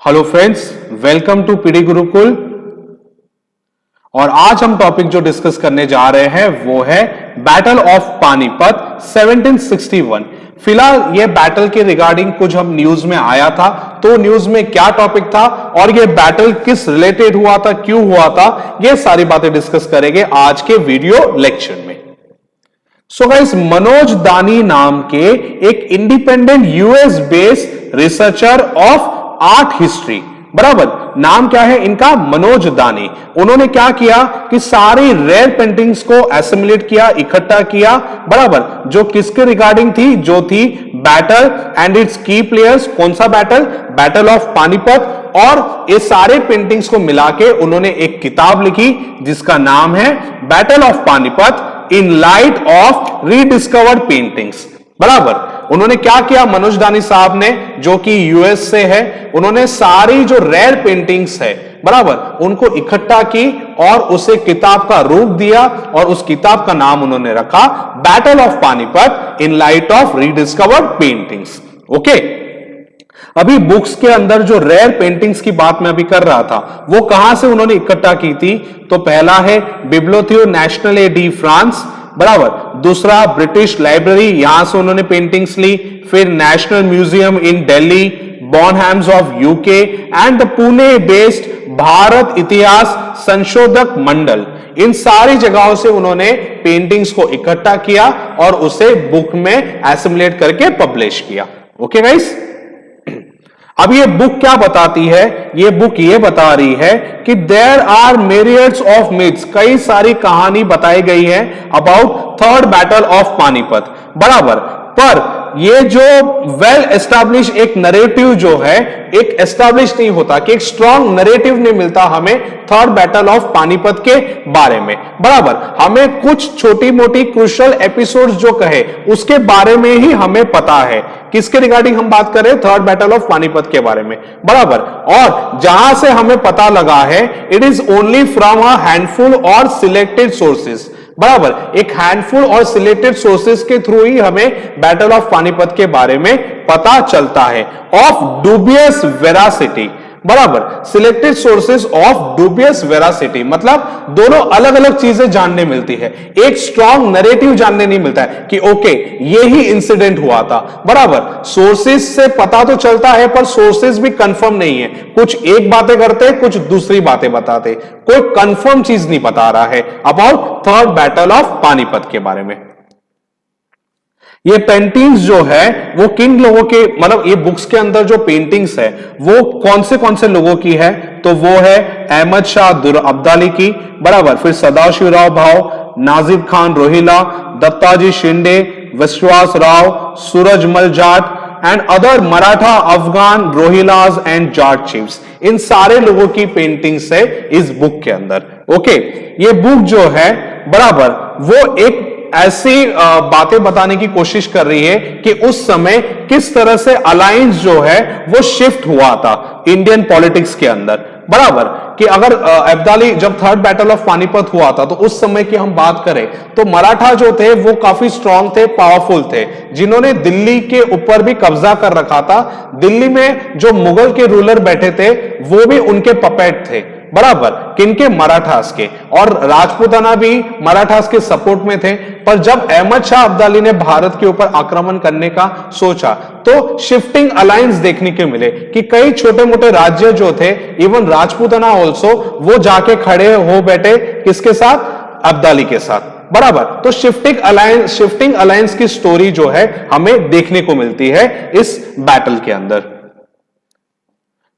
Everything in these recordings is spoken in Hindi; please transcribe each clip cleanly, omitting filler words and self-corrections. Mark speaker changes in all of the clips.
Speaker 1: Hello friends, welcome to PD Gurukul. और आज हम टॉपिक जो डिस्कस करने जा रहे हैं वो है बैटल ऑफ पानीपत 1761। फिलहाल ये बैटल के रिगार्डिंग कुछ हम न्यूज में आया था, तो न्यूज में क्या टॉपिक था और ये बैटल किस रिलेटेड हुआ था, क्यों हुआ था, ये सारी बातें डिस्कस करेंगे आज के वीडियो लेक्चर में। सो गाइस, मनोज दानी नाम के एक independent US based researcher of art history, बराबर, नाम क्या है इनका, मनोज दानी। उन्होंने क्या किया कि सारी रेयर पेंटिंग्स को एसिमुलेट किया, इकट्ठा किया, बराबर, जो किसके रिगार्डिंग थी, जो थी बैटल एंड इट्स की प्लेयर्स। कौन सा बैटल? Battle of Panipat. और ये सारे पेंटिंग्स को मिला के उन्होंने एक किताब लिखी जिसका नाम है battle of Panipat in light of rediscovered paintings, बराबर। उन्होंने क्या किया, मनोज दानी साहब ने, जो कि यूएस से है, उन्होंने सारी जो रेयर पेंटिंग्स है, बराबर, उनको इकट्ठा की और उसे किताब का रूप दिया और उस किताब का नाम उन्होंने रखा battle of Panipat in light of rediscovered paintings. Okay, अभी बुक्स के अंदर जो रेयर पेंटिंग्स की बात मैं अभी कर रहा था, वो कहां से उन्होंने इकट्ठा की थी? तो पहला है बिब्लियोथेक नेशनल डी फ्रांस, बराबर। दूसरा ब्रिटिश लाइब्रेरी, यहां से उन्होंने पेंटिंग्स ली। फिर national museum in Delhi, Bonhams of UK and the Pune based Bharat Itihas Sanshodhak मंडल, इन सारी जगहों से उन्होंने पेंटिंग्स को इकट्ठा किया और उसे बुक में एसिमुलेट करके पब्लिश किया। ओके गाइस, अब ये बुक क्या बताती है? ये बुक ये बता रही है कि देयर आर मिरियड्स ऑफ मिथ्स, कई सारी कहानी बताई गई है about third battle of Panipat, बराबर। पर ये जो वेल एस्टैब्लिश एक नरेटिव जो है, एक एस्टैब्लिश नहीं होता, कि एक स्ट्रॉन्ग नरेटिव नहीं मिलता हमें थर्ड बैटल ऑफ पानीपत के बारे में, बराबर। हमें कुछ छोटी मोटी क्रूशियल एपिसोड्स जो कहे उसके बारे में ही हमें पता है। किसके रिगार्डिंग हम बात करें? थर्ड बैटल ऑफ पानीपत के बारे में, बराबर। और जहां से हमें पता लगा है, it is only from a handful और सिलेक्टेड सोर्सेज, बराबर। एक हैंडफुल और सिलेक्टेड सोर्सेज के थ्रू ही हमें बैटल ऑफ पानीपत के बारे में पता चलता है, ऑफ डूबियस वेरासिटी, बराबर। Selected sources of dubious veracity मतलब दोनों अलग अलग चीजें जानने मिलती है, एक स्ट्रॉन्ग नरेटिव जानने नहीं मिलता है कि ओके ये ही इंसिडेंट हुआ था, बराबर। सोर्सेज से पता तो चलता है पर सोर्सेज भी कंफर्म नहीं है, कुछ एक बातें करते, कुछ दूसरी बातें बताते, कोई कंफर्म चीज नहीं बता रहा है about third battle of Panipat के बारे में। ये पेंटिंग्स जो है वो किन लोगों के, मतलब ये बुक्स के अंदर जो पेंटिंग्स है वो कौन से लोगों की है? तो वो है अहमद शाह अब्दाली की, बराबर। फिर Sadashivrao Bhau, Najib Khan Rohilla, Dattaji Shinde, Vishwas Rao, Surajmal Jat and other Maratha Afghan Rohillas and Jat chiefs, इन सारे लोगों की पेंटिंग्स है इस बुक के अंदर। ओके, ये बुक जो है, बराबर, वो एक ऐसी बातें बताने की कोशिश कर रही है कि उस समय किस तरह से अलायंस जो है वो शिफ्ट हुआ था इंडियन पॉलिटिक्स के अंदर, बराबर। कि अगर अब्दाली जब थर्ड बैटल ऑफ पानीपत हुआ था तो उस समय की हम बात करें तो मराठा जो थे वो काफी स्ट्रांग थे, पावरफुल थे, जिन्होंने दिल्ली के ऊपर भी कब्जा कर रखा था। दिल्ली में जो मुगल के रूलर बैठे थे वो भी उनके पपेट थे, बराबर, किनके? मराठास के। और राजपूताना भी मराठास के सपोर्ट में थे। पर जब अहमद शाह अब्दाली ने भारत के ऊपर आक्रमण करने का सोचा तो शिफ्टिंग अलायंस देखने के मिले कि कई छोटे मोटे राज्य जो थे, इवन राजपूताना ऑल्सो, वो जाके खड़े हो बैठे किसके साथ? अब्दाली के साथ, बराबर। तो शिफ्टिंग अलायंस की स्टोरी जो है हमें देखने को मिलती है इस बैटल के अंदर।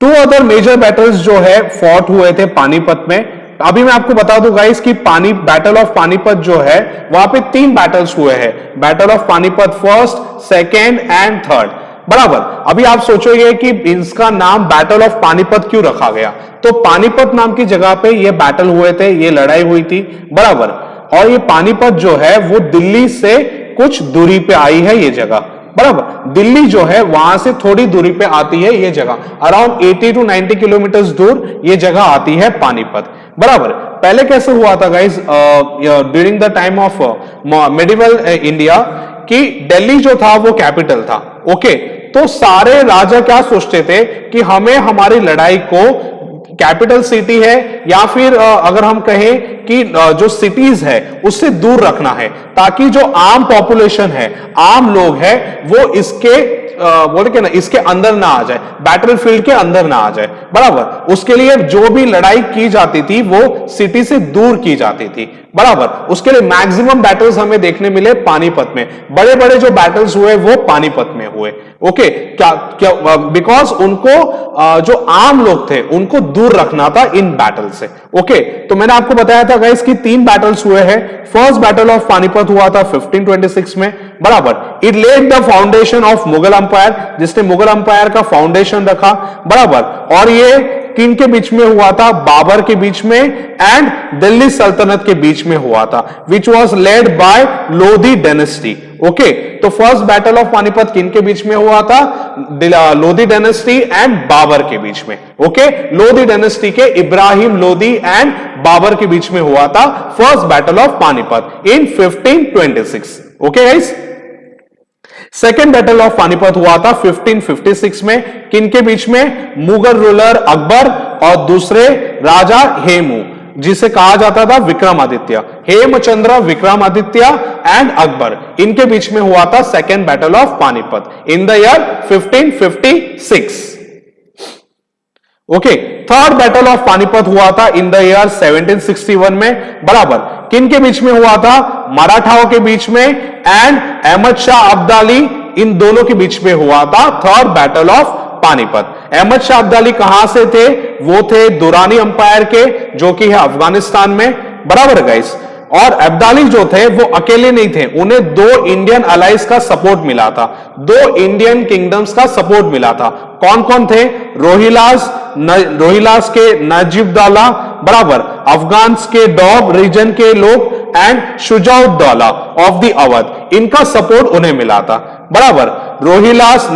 Speaker 1: टू अदर मेजर बैटल्स जो है फॉट हुए थे पानीपत में। अभी मैं आपको बता दूं गाइस कि बैटल ऑफ पानीपत जो है वहां पे 3 बैटल्स हुए हैं, battle of Panipat first, second and third, बराबर। अभी आप सोचोगे कि इसका नाम बैटल ऑफ पानीपत क्यों रखा गया? तो पानीपत नाम की जगह पे ये बैटल हुए थे, ये लड़ाई हुई थी, बराबर। और ये पानीपत जो है वो दिल्ली से कुछ दूरी पे आई है ये जगह, बराबर। दिल्ली जो है वहां से थोड़ी दूरी पे आती है ये जगह, अराउंड 80 to 90 किलोमीटर दूर ये जगह आती है पानीपत, बराबर। पहले कैसे हुआ था guys, during the time of medieval India, कि दिल्ली जो था वो कैपिटल था, ओके। तो सारे राजा क्या सोचते थे कि हमें हमारी लड़ाई को कैपिटल सिटी है या फिर अगर हम कहें कि जो सिटीज है उससे दूर रखना है, ताकि जो आम पॉपुलेशन है, आम लोग है, वो इसके बोले क्या ना, इसके अंदर ना आ जाए, बैटलफील्ड के अंदर ना आ जाए। बराबर, उसके लिए जो भी लड़ाई की जाती थी वो सिटी से दूर की जाती थी। बराबर, उसके लिए मैक्सिमम बैटल्स हमें देखने मिले पानीपत में, बड़े बड़े जो बैटल्स हुए वो पानीपत में हुए। ओके, क्या क्या बिकॉज उनको जो आम लोग थे उनको दूर रखना था इन बैटल से। ओके, तो मैंने आपको बताया था गाइस कि 3 बैटल्स हुए हैं। फर्स्ट बैटल ऑफ पानीपत हुआ था 1526 में। बराबर, it laid the foundation of Mughal empire, जिसने मुगल अंपायर का फाउंडेशन रखा। बराबर, और ये किन के बीच में हुआ था? बाबर के बीच में एंड दिल्ली सल्तनत के बीच में हुआ था, which was led by Lodhi dynasty. Okay, तो फर्स्ट बैटल ऑफ पानीपत किन के बीच में हुआ था? लोधी डायनेस्टी एंड बाबर के बीच में। ओके, लोधी डायनेस्टी के इब्राहिम लोधी एंड बाबर के बीच में हुआ था first battle of Panipat in 1526। Okay guys, second battle of Panipat हुआ था 1556 में, किनके बीच में? मुगल रूलर अकबर और दूसरे राजा हेमू, जिसे कहा जाता था विक्रमादित्य। हेमचंद्र विक्रमादित्य एंड अकबर, इनके बीच में हुआ था second battle of Panipat in the year 1556। Okay, third battle of Panipat हुआ था इन द ईयर 1761 में। बराबर, किन के बीच में हुआ था? मराठाओं के बीच में एंड अहमद शाह अब्दाली, इन दोनों के बीच में हुआ था third battle of Panipat. Ahmad Shah Abdali कहां से थे? वो थे दुरानी अंपायर के, जो कि है अफगानिस्तान में। बराबर गाइस, और अब्दाली जो थे वो अकेले नहीं थे, उन्हें 2 इंडियन अलाइज का सपोर्ट मिला था, 2 इंडियन किंगडम्स का सपोर्ट मिला था। कौन कौन थे? रोहिलास के नजीबुद्दौला, बराबर, अफगान के डॉब रीजन के लोग and Shujauddaula of the Awadh, इनका सपोर्ट उन्हें मिला था। बराबर, रोहिलास,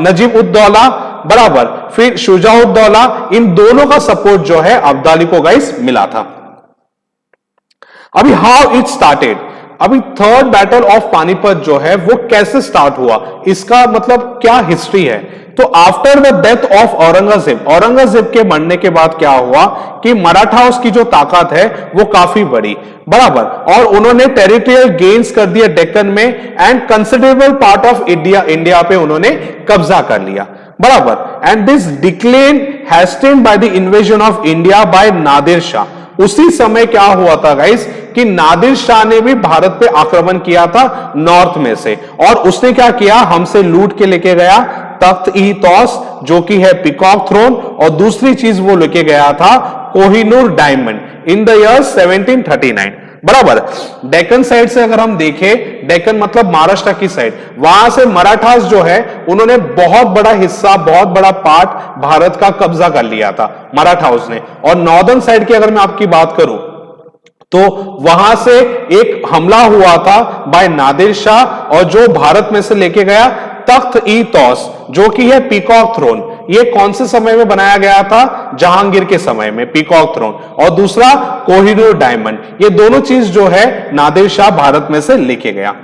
Speaker 1: नजीबुद्दौला, बराबर, फिर शुजाउद्दौला, इन दोनों का सपोर्ट जो है अब्दाली को गाइस मिला था। अभी हाउ इट स्टार्टेड, अभी थर्ड बैटल ऑफ पानीपत जो है वो कैसे स्टार्ट हुआ, इसका मतलब क्या हिस्ट्री है। तो after the death of Aurangzeb, Aurangzeb के मरने के बाद क्या हुआ कि मराठाओं की जो ताकत है वो काफी बढ़ी। बराबर, और उन्होंने टेरिटोरियल गेन्स कर दिया डेक्कन में and considerable part of India पे उन्होंने कब्जा कर लिया। बराबर, and this decline hastened by the invasion of India by Nadir Shah. उसी समय क्या हुआ था गाइस कि नादिर शाह ने भी भारत पे आक्रमण किया था नॉर्थ में से, और उसने क्या किया? हमसे लूट के लेके गया तख्त ई तौस, जो कि है पीकॉक थ्रोन, और दूसरी चीज वो लेके गया था Kohinoor diamond in the year 1739। बराबर, डेक्कन साइड से अगर हम देखें, डेक्कन मतलब महाराष्ट्र की साइड, वहां से मराठास जो है उन्होंने बहुत बड़ा हिस्सा, बहुत बड़ा पार्ट भारत का कब्जा कर लिया था मराठास ने। और नॉर्दर्न साइड की अगर मैं आपकी बात करूं तो वहां से एक हमला हुआ था बाय नादिर शाह, और जो भारत में से लेके गया तख्त ई तौस, जो कि है पीकॉक थ्रोन। ये कौन से समय में बनाया गया था? जहांगीर के समय में, पीकॉक थ्रोन, और दूसरा कोहिनूर डायमंड। ये दोनों चीज जो है नादिर शाह भारत में से लेके गया।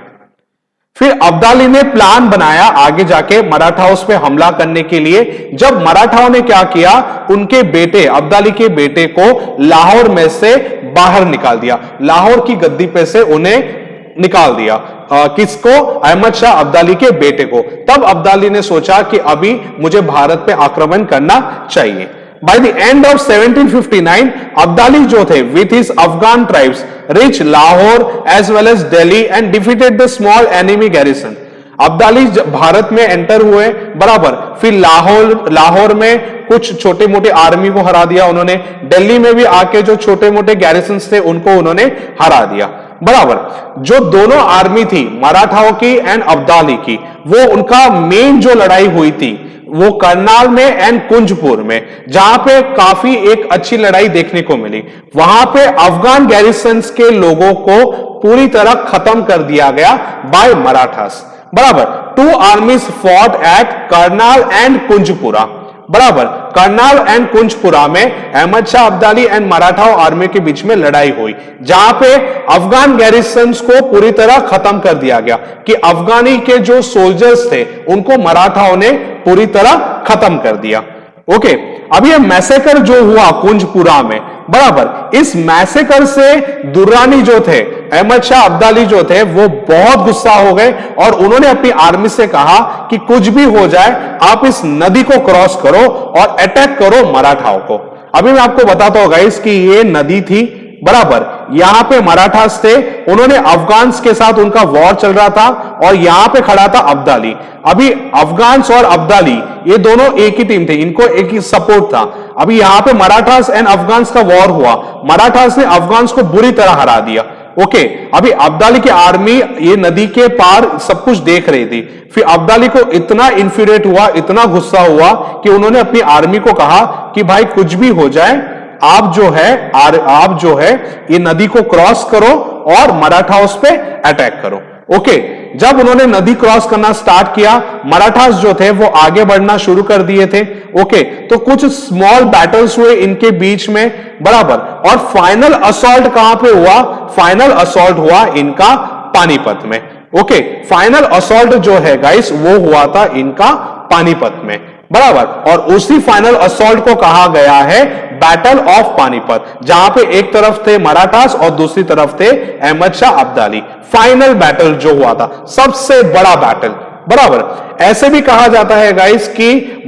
Speaker 1: फिर अब्दाली ने प्लान बनाया आगे जाके मराठाओं पे हमला करने के लिए। जब मराठाओं ने क्या किया, उनके बेटे, अब्दाली के बेटे को लाहौर में से बाहर निकाल दिया, लाहौर की गद्दी पे से उन्हें निकाल दिया। किसको? अहमद शाह अब्दाली के बेटे को। तब अब्दाली ने सोचा कि अभी मुझे भारत पे आक्रमण करना चाहिए। By the end of 1759, Abdali जो थे with his Afghan tribes reached Lahore as well as Delhi and defeated the small enemy garrison. Abdali Bharat में एंटर हुए, बराबर, फिर लाहौर में कुछ छोटे मोटे आर्मी को हरा दिया उन्होंने, दिल्ली में भी आके जो छोटे मोटे गैरिसन थे उनको उन्होंने हरा दिया। बराबर, जो दोनों आर्मी थी मराठाओं की एंड अब्दाली की, वो उनका मेन जो लड़ाई हुई थी वो करनाल में एंड कुंजपुर में, जहां पे काफी एक अच्छी लड़ाई देखने को मिली। वहां पे अफगान गैरिसन्स के लोगों को पूरी तरह खत्म कर दिया गया बाय मराठास। बराबर, 2 armies fought at Karnal and Kunjpura. बराबर। करनाल एंड कुंजपुरा में अहमद शाह अब्दाली एंड मराठा आर्मी के बीच में लड़ाई हुई, जहां पे अफगान गैरिसन्स को पूरी तरह खत्म कर दिया गया कि अफगानी के जो सोल्जर्स थे उनको मराठाओं ने पूरी तरह खत्म कर दिया। ओके, अब ये मैसेकर जो हुआ कुंजपुरा में, बराबर, इस मैसेकर से दुर्रानी जो थे, अहमद शाह अब्दाली जो थे, वो बहुत गुस्सा हो गए और उन्होंने अपनी आर्मी से कहा कि कुछ भी हो जाए आप इस नदी को क्रॉस करो और अटैक करो मराठाओं को। अभी मैं आपको बताता हूं गाइस कि ये नदी थी, बराबर, यहां पे मराठास थे, उन्होंने अफगान्स के साथ उनका वॉर चल रहा था और यहां पे खड़ा था अब्दाली। अभी अफगान्स और अब्दाली ये दोनों एक ही टीम थे, इनको एक ही सपोर्ट था। अभी यहां पे मराठास एंड अफगान्स का वॉर हुआ, मराठास ने अफगान्स को बुरी तरह हरा दिया। ओके, अभी अब्दाली की आर्मी ये नदी के पार सब कुछ देख रही थी। फिर अब्दाली को इतना इंफ्यूरेट हुआ, इतना गुस्सा हुआ कि उन्होंने अपनी आर्मी को कहा कि भाई कुछ भी हो जाए आप जो है ये नदी को क्रॉस करो और मराठास पे अटैक करो। ओके, जब उन्होंने नदी क्रॉस करना स्टार्ट किया, मराठास जो थे वो आगे बढ़ना शुरू कर दिए थे। ओके, तो कुछ स्मॉल बैटल्स हुए इनके बीच में, बराबर, और फाइनल असॉल्ट कहां पे हुआ? फाइनल असॉल्ट हुआ इनका पानीपत में। ओके, फाइनल असॉल्ट जो है गाइस वो हुआ था इनका पानीपत में, बराबर, और उसी फाइनल असॉल्ट को कहा गया है बैटल ऑफ पानीपत, जहां पे एक तरफ थे मराठास और दूसरी तरफ थे अहमद शाह अब्दाली। फाइनल बैटल जो हुआ था, सबसे बड़ा बैटल, बराबर। ऐसे भी कहा जाता है गाइस कि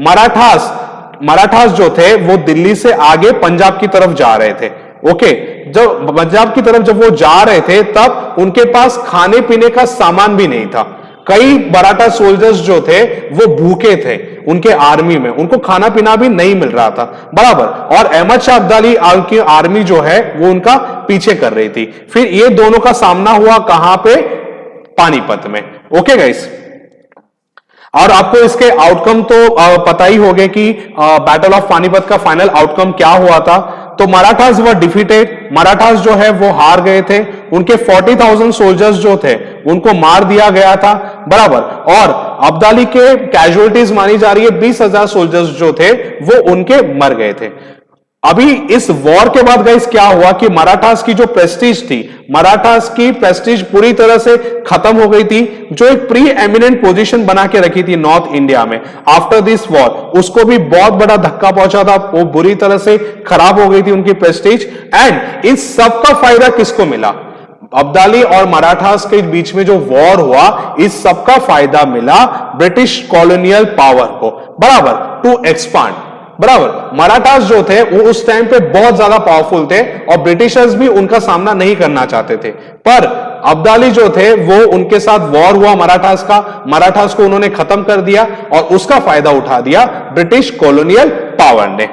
Speaker 1: मराठास जो थे वो दिल्ली से आगे पंजाब की तरफ जा रहे थे। ओके, जब पंजाब की तरफ जब वो जा रहे थे तब उनके पास खाने पीने का सामान भी नहीं था। कई मराठा सोल्जर्स जो थे वो भूखे थे उनके आर्मी में, उनको खाना पीना भी नहीं मिल रहा था, बराबर, और अहमद शाह अब्दाली की आर्मी जो है वो उनका पीछे कर रही थी। फिर ये दोनों का सामना हुआ कहां पे? पानीपत में। ओके गाइस, और आपको इसके आउटकम तो पता ही होंगे कि बैटल ऑफ पानीपत का फाइनल आउटकम क्या हुआ था। तो मराठास वर डिफीटेड, मराठास जो है वो हार गए थे, उनके 40,000 सोल्जर्स जो थे उनको मार दिया गया था, बराबर, और अब्दाली के कैजुअलिटीज मानी जा रही है 20,000 सोल्जर्स जो थे वो उनके मर गए थे। अभी इस वॉर के बाद गाइस क्या हुआ कि मराठास की जो प्रेस्टीज थी, मराठास की प्रेस्टीज पूरी तरह से खत्म हो गई थी। जो एक प्री एमिनेंट पोजीशन बना के रखी थी नॉर्थ इंडिया में आफ्टर दिस वॉर, उसको भी बहुत बड़ा धक्का पहुंचा था, वो बुरी तरह से खराब हो गई थी उनकी प्रेस्टीज। एंड इस सब का फायदा किसको मिला? अब्दाली और मराठास के बीच में जो वॉर हुआ, इस सब का फायदा मिला ब्रिटिश कॉलोनियल पावर को, बराबर, टू एक्सपांड, बराबर। मराठास जो थे वो उस टाइम पे बहुत ज्यादा पावरफुल थे और ब्रिटिशर्स भी उनका सामना नहीं करना चाहते थे, पर अब्दाली जो थे वो उनके साथ वॉर हुआ मराठास का, मराठास को उन्होंने खत्म कर दिया और उसका फायदा उठा दिया ब्रिटिश कॉलोनियल पावर ने।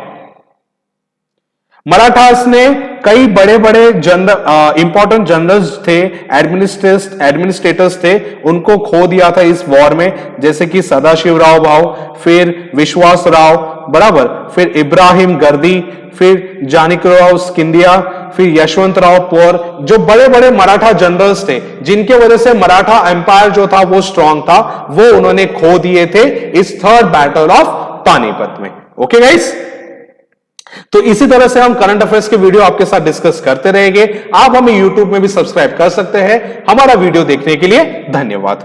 Speaker 1: मराठास ने कई बड़े बड़े इंपॉर्टेंट जनरल्स थे, एडमिनिस्ट्रेटर्स थे, उनको खो दिया था इस वॉर में, जैसे कि सदाशिवराव भाऊ, फिर विश्वास राव, बराबर, फिर इब्राहिम गर्दी, फिर जानकीराव स्किंदिया, फिर यशवंतराव पोर, जो बड़े बड़े मराठा जनरल्स थे जिनके वजह से मराठा एम्पायर जो था वो स्ट्रांग था, वो उन्होंने खो दिए थे इस थर्ड बैटल ऑफ पानीपत में। ओके गाइस, तो इसी तरह से हम करंट अफेयर्स के वीडियो आपके साथ डिस्कस करते रहेंगे। आप हमें YouTube में भी सब्सक्राइब कर सकते हैं। हमारा वीडियो देखने के लिए धन्यवाद।